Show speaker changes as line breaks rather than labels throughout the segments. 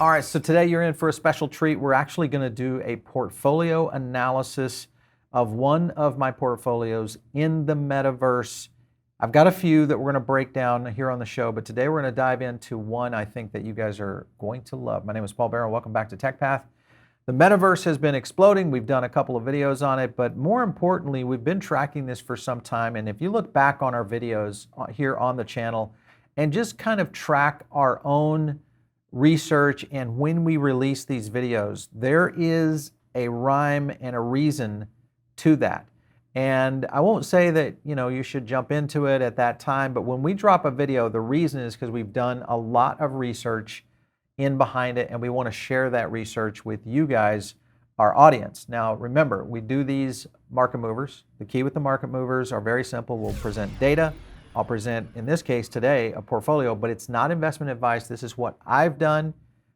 All right, so today you're in for a special treat. We're actually going to do a portfolio analysis of one of my portfolios in the metaverse. I've got a few that we're going to break down here on the show, but today we're going to dive into one I think that you guys are going to love. My name is Paul Barrow. Welcome back to TechPath. The metaverse has been exploding. We've done a couple of videos on it, but more importantly, we've been tracking this for some time. And if you look back on our videos here on the channel and just kind of track our own research and when we release these videos, there is a rhyme and a reason to that. And I won't say that you should jump into it at that time, but when we drop a video, the reason is because we've done a lot of research in behind it, and we want to share that research with you guys, our audience. Now remember, we do these market movers. The key with the market movers are very simple. We'll present data. I'll present, in this case today, a portfolio, but it's not investment advice. This is what I've done.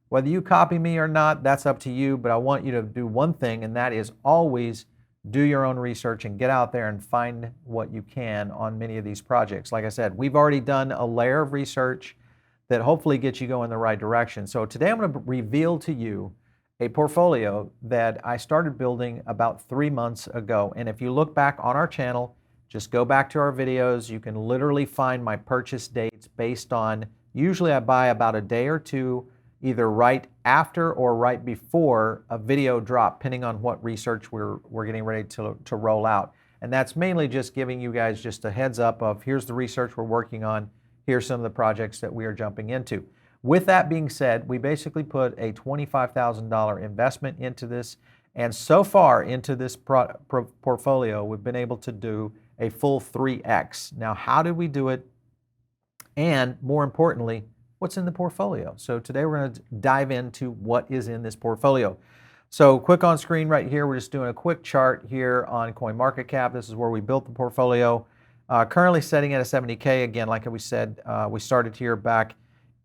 Whether you copy me or not, that's up to you, but I want you to do one thing, and that is always do your own research and get out there and find what you can on many of these projects. Like I said, we've already done a layer of research that hopefully gets you going in the right direction. So today I'm going to reveal to you a portfolio that I started building about 3 months ago. And if you look back on our channel, just go back to our videos. You can literally find my purchase dates based on, usually I buy about a day or two, either right after or right before a video drop, depending on what research we're getting ready to roll out. And that's mainly just giving you guys just a heads up of here's the research we're working on, here's some of the projects that we are jumping into. With that being said, we basically put a $25,000 investment into this. And so far into this portfolio, we've been able to do a full 3x. Now, how did we do it? And more importantly, what's in the portfolio? So today we're going to dive into what is in this portfolio. So quick on screen right here, we're just doing a quick chart here on CoinMarketCap. This is where we built the portfolio. Currently setting at a 70K. Again, like we said, we started here back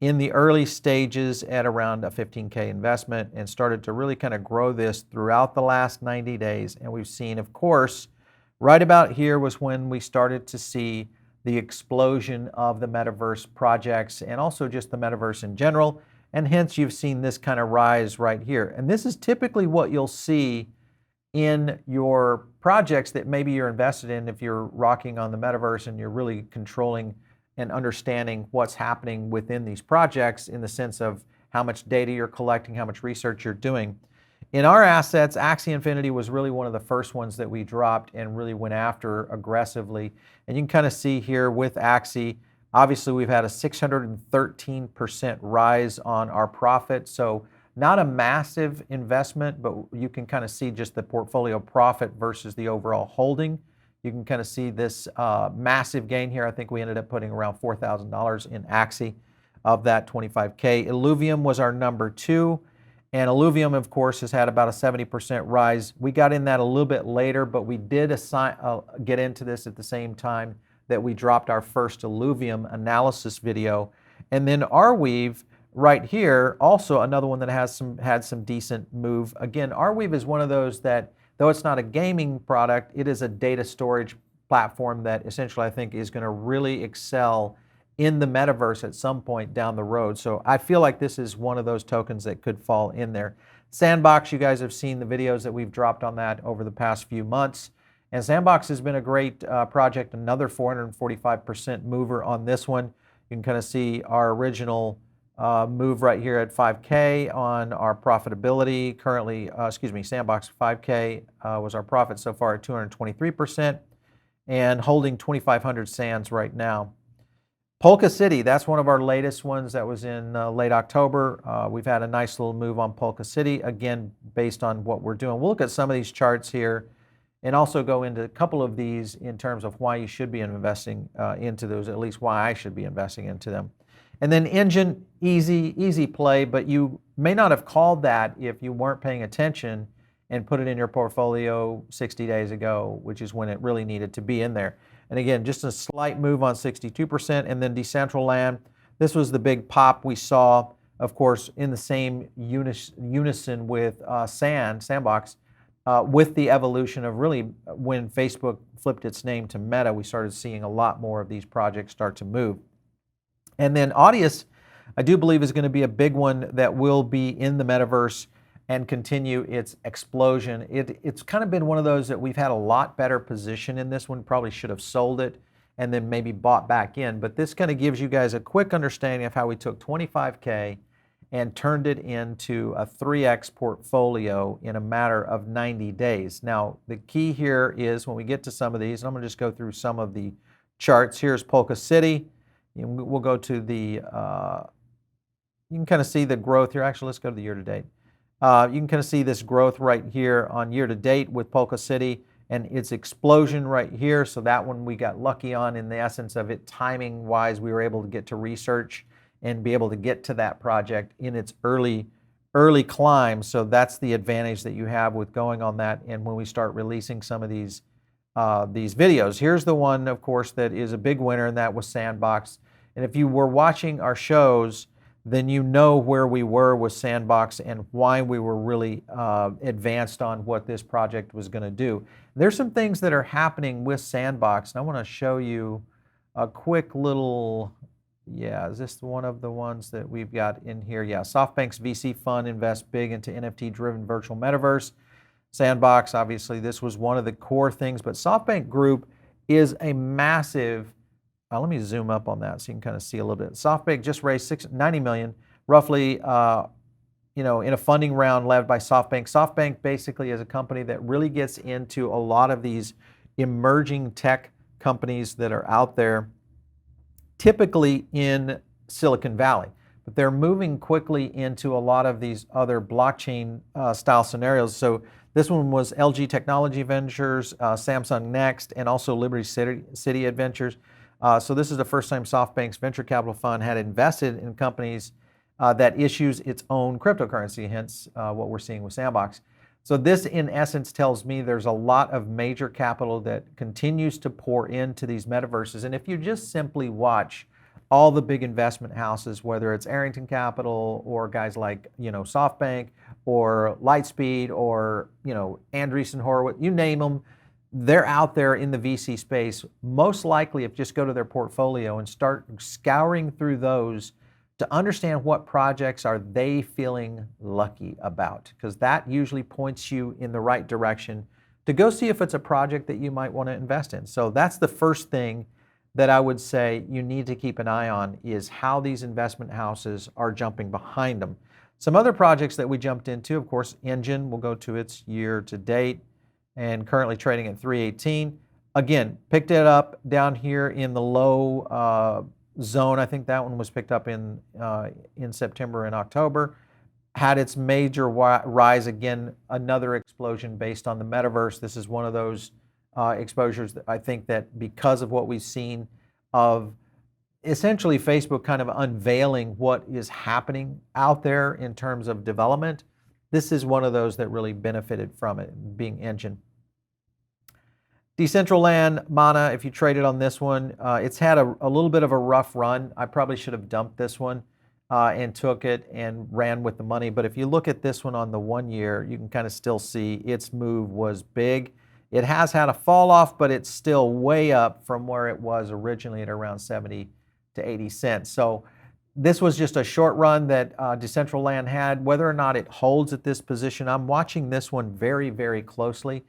in the early stages at around a 15K investment and started to really kind of grow this throughout the last 90 days. And we've seen, of course, right about here was when we started to see the explosion of the metaverse projects and also just the metaverse in general. And hence you've seen this kind of rise right here. And this is typically what you'll see in your projects that maybe you're invested in if you're rocking on the metaverse and you're really controlling and understanding what's happening within these projects in the sense of how much data you're collecting, how much research you're doing. In our assets, Axie Infinity was really one of the first ones that we dropped and really went after aggressively. And you can kind of see here with Axie, obviously we've had a 613% rise on our profit. So not a massive investment, but you can kind of see just the portfolio profit versus the overall holding. You can kind of see this massive gain here. I think we ended up putting around $4,000 in Axie of that 25K. Illuvium was our number 2. And Illuvium, of course, has had about a 70% rise. We got in that a little bit later, but we did get into this at the same time that we dropped our first Illuvium analysis video. And then Arweave right here, also another one that had some decent move. Again, Arweave is one of those that, though it's not a gaming product, it is a data storage platform that essentially I think is going to really excel in the metaverse at some point down the road. So I feel like this is one of those tokens that could fall in there. Sandbox, you guys have seen the videos that we've dropped on that over the past few months. And Sandbox has been a great project, another 445% mover on this one. You can kind of see our original move right here at 5K on our profitability. Currently, Sandbox 5K was our profit so far at 223% and holding 2,500 sands right now. Polka City, that's one of our latest ones that was in late October. We've had a nice little move on Polka City, again, based on what we're doing. We'll look at some of these charts here and also go into a couple of these in terms of why you should be investing into those, at least why I should be investing into them. And then Engine, easy play, but you may not have called that if you weren't paying attention and put it in your portfolio 60 days ago, which is when it really needed to be in there. And again, just a slight move on 62%. And then Decentraland, this was the big pop we saw, of course, in the same unison with Sandbox, with the evolution of really when Facebook flipped its name to Meta, we started seeing a lot more of these projects start to move. And then Audius, I do believe is going to be a big one that will be in the metaverse and continue its explosion. It's kind of been one of those that we've had a lot better position in this one, probably should have sold it and then maybe bought back in. But this kind of gives you guys a quick understanding of how we took 25K and turned it into a 3x portfolio in a matter of 90 days. Now, the key here is when we get to some of these, and I'm going to just go through some of the charts. Here's Polka City. We'll go to the, you can kind of see the growth here. Actually, let's go to the year to date. You can kind of see this growth right here on year to date with Polka City and its explosion right here. So that one we got lucky on in the essence of it, timing wise, we were able to get to research and be able to get to that project in its early climb. So that's the advantage that you have with going on that. And when we start releasing some of these videos, here's the one, of course, that is a big winner, and that was Sandbox. And if you were watching our shows, then you know where we were with Sandbox and why we were really advanced on what this project was going to do. There's some things that are happening with Sandbox, and I want to show you a quick little. Yeah, is this one of the ones that we've got in here? Yeah, SoftBank's VC fund invests big into NFT-driven virtual metaverse. Sandbox, obviously, this was one of the core things, but SoftBank Group is a massive, let me zoom up on that so you can kind of see a little bit. SoftBank just raised 90 million, roughly, in a funding round led by SoftBank. SoftBank basically is a company that really gets into a lot of these emerging tech companies that are out there, typically in Silicon Valley, but they're moving quickly into a lot of these other blockchain style scenarios. So this one was LG Technology Ventures, Samsung Next, and also Liberty City Adventures. So this is the first time SoftBank's venture capital fund had invested in companies that issues its own cryptocurrency, hence what we're seeing with Sandbox. So this, in essence, tells me there's a lot of major capital that continues to pour into these metaverses. And if you just simply watch all the big investment houses, whether it's Arrington Capital or guys like, SoftBank or Lightspeed or, Andreessen Horowitz, you name them, they're out there in the VC space. Most likely, if you just go to their portfolio and start scouring through those to understand what projects are they feeling lucky about, because that usually points you in the right direction to go see if it's a project that you might want to invest in. So that's the first thing that I would say you need to keep an eye on, is how these investment houses are jumping behind them. Some other projects that we jumped into, of course, Engine, will go to its year to date and currently trading at 318. Again, picked it up down here in the low zone. I think that one was picked up in September and October. Had its major rise again, another explosion based on the metaverse. This is one of those exposures that I think that because of what we've seen of essentially Facebook kind of unveiling what is happening out there in terms of development, this is one of those that really benefited from it, being Engine. Decentraland, Mana, if you traded on this one, it's had a little bit of a rough run. I probably should have dumped this one and took it and ran with the money. But if you look at this one on the 1 year, you can kind of still see its move was big. It has had a fall off, but it's still way up from where it was originally at around 70 to 80 cents. So this was just a short run that Decentraland had. Whether or not it holds at this position, I'm watching this one very, very closely.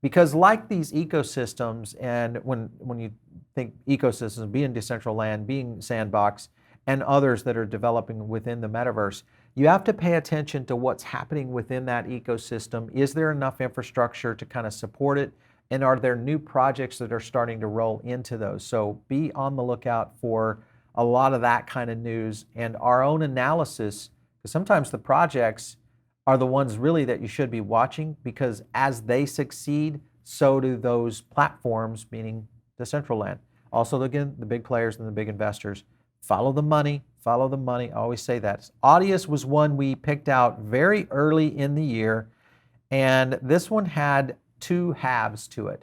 Because like these ecosystems, and when you think ecosystems, being Decentraland, being Sandbox, and others that are developing within the metaverse, you have to pay attention to what's happening within that ecosystem. Is there enough infrastructure to kind of support it? And are there new projects that are starting to roll into those? So be on the lookout for a lot of that kind of news and our own analysis, because sometimes the projects are the ones really that you should be watching, because as they succeed, so do those platforms, meaning Decentraland. Also, again, the big players and the big investors. Follow the money, follow the money. I always say that. Audius was one we picked out very early in the year, and this one had two halves to it.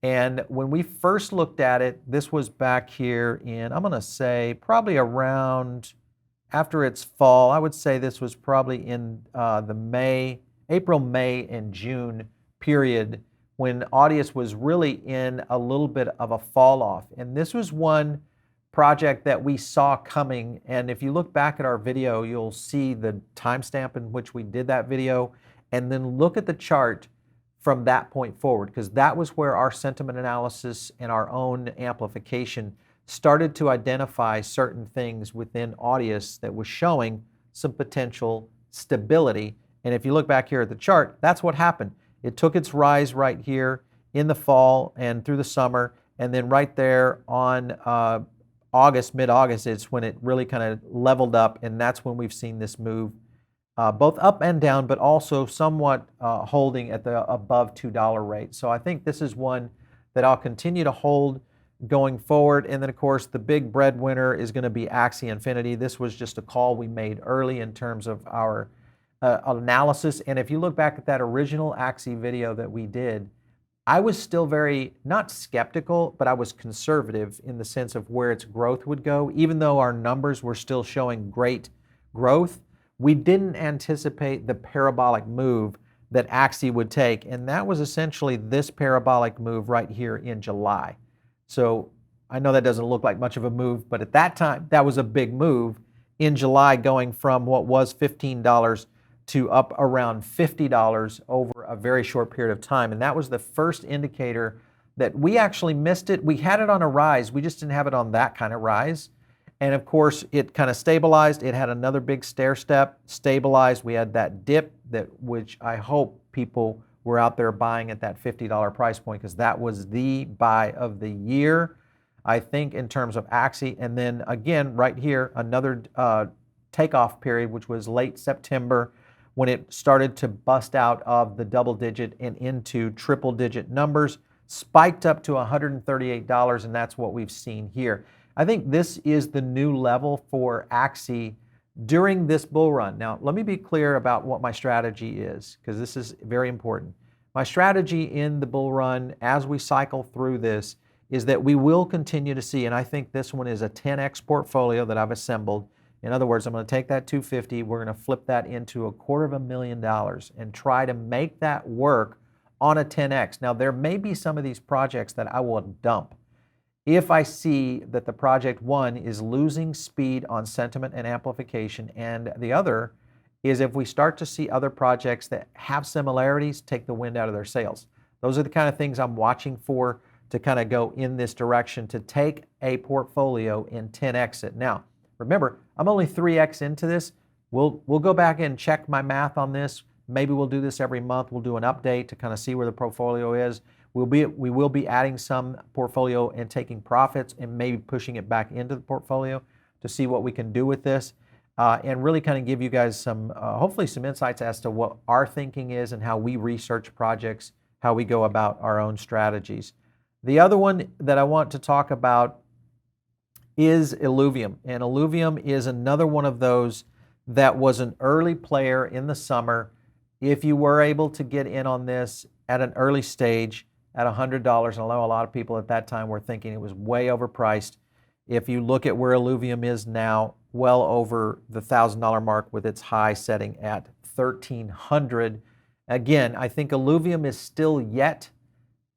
And when we first looked at it, this was back here in, I'm going to say, probably around after its fall. I would say this was probably in the April, May, and June period when Audius was really in a little bit of a fall off. And this was one project that we saw coming. And if you look back at our video, you'll see the timestamp in which we did that video, and then look at the chart from that point forward, because that was where our sentiment analysis and our own amplification started to identify certain things within Audius that was showing some potential stability. And if you look back here at the chart, that's what happened. It took its rise right here in the fall and through the summer, and then right there on August, mid-August, it's when it really kind of leveled up, and that's when we've seen this move both up and down, but also somewhat holding at the above $2 rate. So I think this is one that I'll continue to hold going forward. And then, of course, the big breadwinner is going to be Axie Infinity. This was just a call we made early in terms of our analysis. And if you look back at that original Axie video that we did, I was still very, not skeptical, but I was conservative in the sense of where its growth would go. Even though our numbers were still showing great growth, we didn't anticipate the parabolic move that Axie would take. And that was essentially this parabolic move right here in July. So I know that doesn't look like much of a move, but at that time, that was a big move in July, going from what was $15 to up around $50 over a very short period of time. And that was the first indicator that we actually missed it. We had it on a rise. We just didn't have it on that kind of rise. And of course, it kind of stabilized. It had another big stair step, stabilized. We had that dip, which I hope people were out there buying at that $50 price point, because that was the buy of the year, I think, in terms of Axie. And then again, right here, another takeoff period, which was late September, when it started to bust out of the double digit and into triple digit numbers, spiked up to $138, and that's what we've seen here. I think this is the new level for Axie during this bull run. Now, let me be clear about what my strategy is, because this is very important. My strategy in the bull run, as we cycle through this, is that we will continue to see, and I think this one is a 10x portfolio that I've assembled. In other words, I'm going to take that 250, we're going to flip that into $250,000 and try to make that work on a 10x. Now, there may be some of these projects that I will dump if I see that the project one is losing speed on sentiment and amplification, and the other is if we start to see other projects that have similarities take the wind out of their sails. Those are the kind of things I'm watching for to kind of go in this direction, to take a portfolio and 10x it. Now, remember, I'm only 3x into this. We'll go back and check my math on this. Maybe we'll do this every month. We'll do an update to kind of see where the portfolio is. We will be adding some portfolio and taking profits and maybe pushing it back into the portfolio to see what we can do with this, and really kind of give you guys some, hopefully some insights as to what our thinking is and how we research projects, how we go about our own strategies. The other one that I want to talk about is Illuvium. And Illuvium is another one of those that was an early player in the summer. If you were able to get in on this at an early stage, at $100, and I know a lot of people at that time were thinking it was way overpriced. If you look at where Illuvium is now, well over the $1,000 mark, with its high setting at $1,300. Again, I think Illuvium is still yet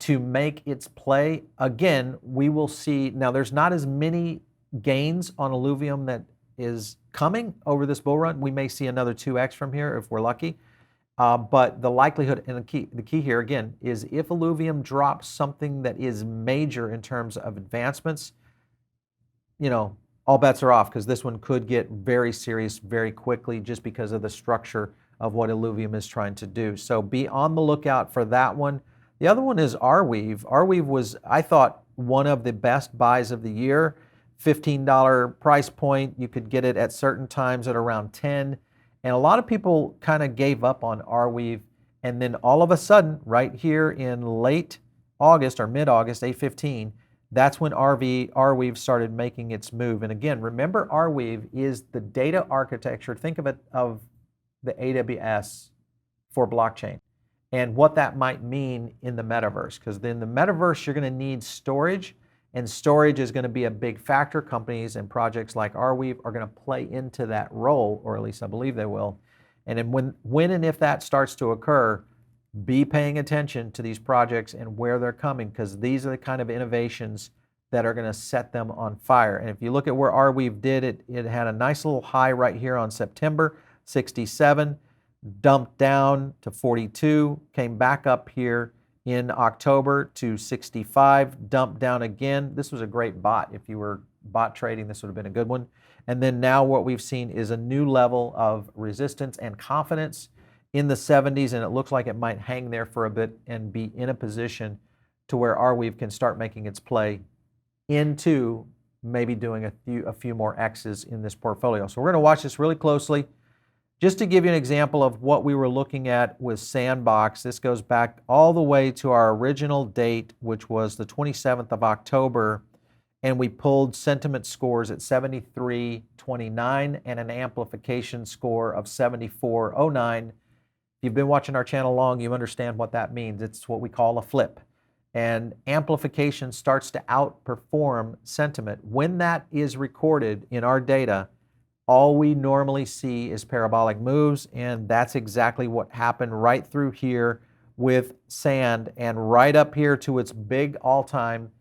to make its play. Again, we will see. Now, there's not as many gains on Illuvium that is coming over this bull run. We may see another 2x from here if we're lucky. But the likelihood, and the key here again, is if Illuvium drops something that is major in terms of advancements, you know, all bets are off, because this one could get very serious very quickly just because of the structure of what Illuvium is trying to do. So be on the lookout for that one. The other one is Arweave. Arweave was, I thought, one of the best buys of the year. $15 price point. You could get it at certain times at around $10. And a lot of people kind of gave up on Arweave, and then all of a sudden, right here in late August or mid-August, 8/15, that's when Arweave started making its move. And again, remember, Arweave is the data architecture. Think of it of the AWS for blockchain and what that might mean in the metaverse. Because in the metaverse, you're going to need storage, and storage is going to be a big factor. Companies and projects like Arweave are going to play into that role, or at least I believe they will. And then when and if that starts to occur, be paying attention to these projects and where they're coming, because these are the kind of innovations that are going to set them on fire. And if you look at where Arweave did it, it had a nice little high right here on September, 67, dumped down to 42, came back up here in October to 65, dumped down again. This was a great bot. If you were bot trading, this would have been a good one. And then now what we've seen is a new level of resistance and confidence in the 70s, and it looks like it might hang there for a bit and be in a position to where Arweave can start making its play into maybe doing a few more X's in this portfolio. So we're going to watch this really closely. Just to give you an example of what we were looking at with Sandbox, this goes back all the way to our original date, which was the 27th of October, and we pulled sentiment scores at 73.29 and an amplification score of 74.09. If you've been watching our channel long, you understand what that means. It's what we call a flip. And amplification starts to outperform sentiment. When that is recorded in our data, all we normally see is parabolic moves, and that's exactly what happened right through here with sand and right up here to its big all-time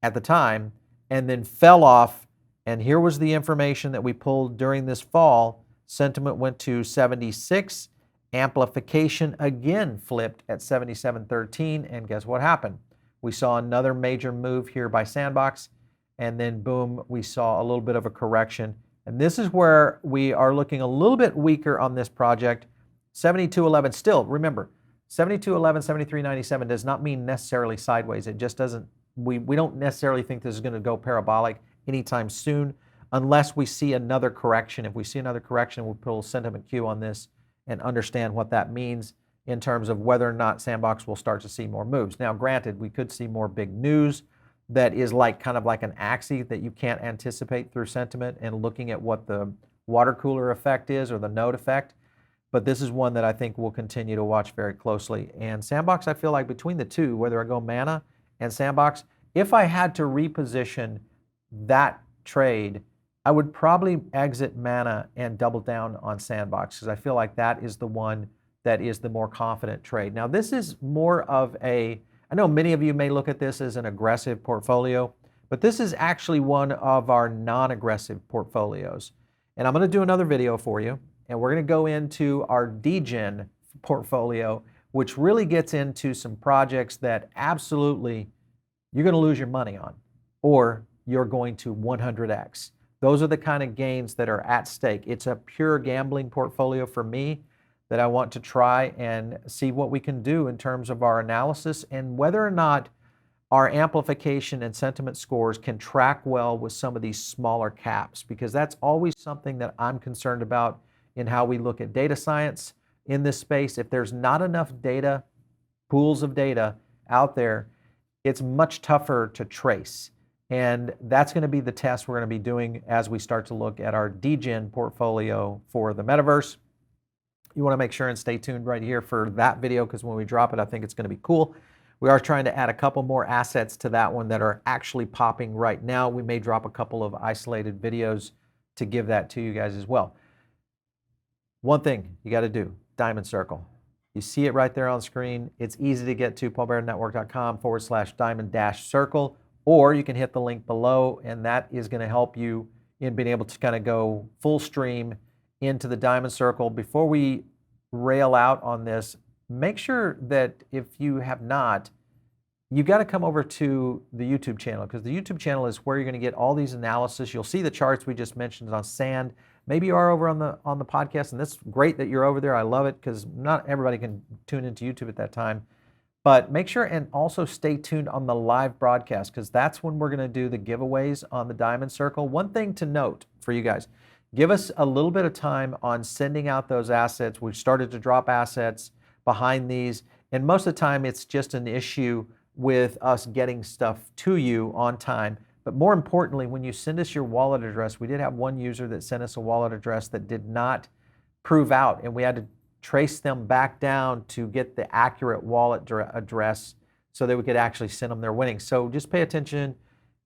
at the time, and then fell off. And here was the information that we pulled during this fall. Sentiment went to 76. Amplification again flipped at 77.13, and guess what happened? We saw another major move here by Sandbox, and then boom, we saw a little bit of a correction. And this is where we are looking a little bit weaker on this project. 72.11, still, remember, 72.11, 73.97 does not mean necessarily sideways. It just doesn't, we don't necessarily think this is going to go parabolic anytime soon unless we see another correction. If we see another correction, we'll pull sentiment Q on this and understand what that means in terms of whether or not Sandbox will start to see more moves. Now, granted, we could see more big news that is like kind of like an axis that you can't anticipate through sentiment and looking at what the water cooler effect is or the node effect. But this is one that I think we'll continue to watch very closely. And Sandbox, I feel like between the two, whether I go Mana and Sandbox, if I had to reposition that trade, I would probably exit Mana and double down on Sandbox because I feel like that is the one that is the more confident trade. Now, this is more of a, I know many of you may look at this as an aggressive portfolio, but this is actually one of our non-aggressive portfolios. And I'm going to do another video for you, and we're going to go into our degen portfolio, which really gets into some projects that absolutely you're going to lose your money on, or you're going to 100x. Those are the kind of gains that are at stake. It's a pure gambling portfolio for me that I want to try and see what we can do in terms of our analysis and whether or not our amplification and sentiment scores can track well with some of these smaller caps, because that's always something that I'm concerned about in how we look at data science in this space. If there's not enough data, pools of data out there, it's much tougher to trace. And that's going to be the test we're going to be doing as we start to look at our degen portfolio for the metaverse. You want to make sure and stay tuned right here for that video, because when we drop it, I think it's going to be cool. We are trying to add a couple more assets to that one that are actually popping right now. We may drop a couple of isolated videos to give that to you guys as well. One thing you got to do, Diamond Circle. You see it right there on the screen. It's easy to get to, paulbearnetwork.com/diamond-circle, or you can hit the link below, and that is going to help you in being able to kind of go full stream into the Diamond Circle. Before we rail out on this, make sure that if you have not, you've got to come over to the YouTube channel, because the YouTube channel is where you're going to get all these analysis. You'll see the charts we just mentioned on sand. Maybe you are over on the podcast, and that's great that you're over there. I love it, because not everybody can tune into YouTube at that time. But make sure and also stay tuned on the live broadcast, because that's when we're going to do the giveaways on the Diamond Circle. One thing to note for you guys, give us a little bit of time on sending out those assets. We've started to drop assets behind these, and most of the time it's just an issue with us getting stuff to you on time. But more importantly, when you send us your wallet address, we did have one user that sent us a wallet address that did not prove out, and we had to trace them back down to get the accurate wallet address so that we could actually send them their winnings. So just pay attention,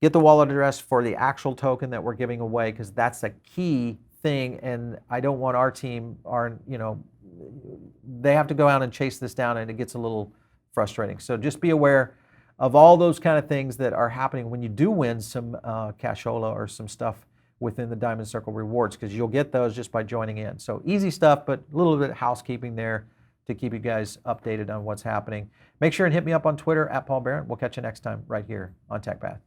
get the wallet address for the actual token that we're giving away, because that's a key thing, and I don't want our team, they have to go out and chase this down, and it gets a little frustrating. So just be aware of all those kind of things that are happening when you do win some cashola or some stuff within the Diamond Circle rewards, because you'll get those just by joining in. So easy stuff, but a little bit of housekeeping there to keep you guys updated on what's happening. Make sure and hit me up on Twitter at Paul Barron. We'll catch you next time right here on TechPath.